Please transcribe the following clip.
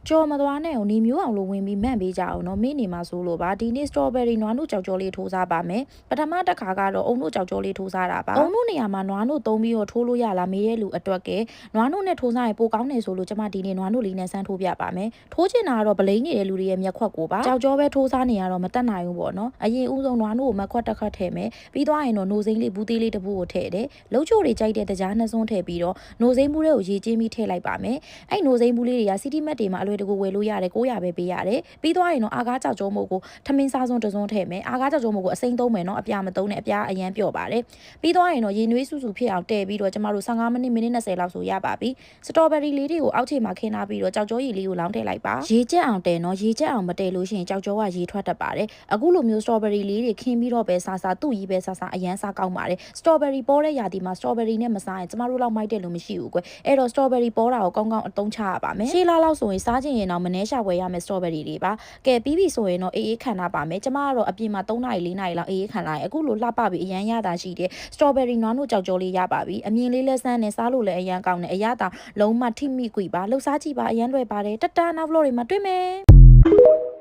ကြော်မသွားနဲ့ကိုနေမျိုးအောင်လို့ဝင်ပြီးမှန်ပေးကြအောင်နော်မင်းနေမှာဆိုလို့ပါဒီနေ့ strawberry နွားနို့ကြောက်ကြောလေးထိုးစားပါမယ်ပထမတစ်ခါကတော့အုံနို့ကြောက်ကြောလေးထိုးစားတာပါအုံနို့နေရာမှာနွားနို့သုံးပြီးတော့ထိုးလို့ရလားမေးတဲ့လူအတွက်ကနွားနို့နဲ့ထိုးစားရင်ပိုကောင်းတယ်ဆိုလို့ကျမဒီနေ့နွားနို့လေးနဲ့စမ်းထိုးပြပါမယ်ထိုးချင်တာကတော့ဗလိန်နေတဲ့လူတွေရဲ့မျက်ခွက်ကိုပါကြောက်ကြောပဲထိုးစားနေရတော့မတက်နိုင်ဘူးပေါ့နော်အရင်ဦးဆုံးနွားနို့ကိုမက်ခွက်တစ်ခါထည့်မယ်ပြီးသွားရင်တော့နို့စိမ့်လေးဘူးသေးလေးတစ်ဘူးကိုထည့်တယ်လှုပ်ချိုတွေကြိုက်တဲ့တကြားနှစ်စွန်းထည့်ပြီးတော့နို့စိမ့်ဘူးတွေကိုရေကျင်းပြီးထည့်လိုက်ပါမယ်အဲ့နို့စိမ့်ဘူးလေးတွေကစီတီမက်တွေမှာအလွယ်တကူဝယ်လို့ရတယ်900ပဲပေးရတယ်ပြီးသွားရင်တော့အာကားကြောက်ကျုံးမို့ကိုထမင်းစားစွန်းတစွန်းထည့်မယ်အာကားကြောက်ကျုံးမို့ကိုအစိမ့်သုံးမယ်နော်အပြာမသုံးနဲ့အပြာအရန်ပြော့ပါတယ်ပြီးသွားရင်တော့ရေနွေးစုစုဖြစ်အောင်တည့်ပြီးတော့ကျမတို့15မိနစ်20လောက်ဆိုရပါပြီစတော်ဘယ်ရီလေးတွေကိုအောက်ခြေမှာခင်းထားပြီးတော့ကြောက်ကြောရည်လေးကိုလောင်းထည့်လိုက်ပါရေကျက်အောင်တည့်နော်ရေကျက်အောင်မတည့်လို့ရှိရင်ကြောက်ကြောကရေထွက်တတ်ပါတယ်အခုလိုမျိုးစတော်ဘယ်ရီလေးတွေခင်းပြီးတော့ပဲစားသူ့ကြီးပဲစားအရန်စားကောင်းပါတယ်စတော်ဘယ်ရီပေါ်တဲ့ရာသီမှာစတော်ဘယ်ရီနဲ့မစားရင်ကျမတို့လောက်မိုက်တယ်လို့မရှိဘူးကွအဲ့တော့စတော်ဘယ်ရီပေါ်တာကိုကောင်းကောင်းအသုံးချရပါမယ်ရှေးလောက်ဆိုရင်စားချင်ရင်တော့မနှဲရှာဝယ်ရမယ်စတော်ဘယ်ရီတွေပါကဲပြီးပြီဆိုရင်တော့အေးခံထားပါမယ်ကျမကတော့အပြင်မှာ3နာရီ4နာရီလောက်အေးခံလာရင်အခုလိုလှပပြီးအရန်ရတာရှိတယ်စတော်ဘယ်ရီနွားနို့ကြောက်ကြောလေးရပါပြီအမြင်လေးလက်ဆန်းနဲ့စားလို့လည်းအရန်ကောင်းတယ်အရသာလုံးမထိမိကွေပါလှုပ်ရှားကြည့်ပါအရန်လွယ်ပါတယ်တတနောက်ဗလော့တွေမှာတွေ့မယ်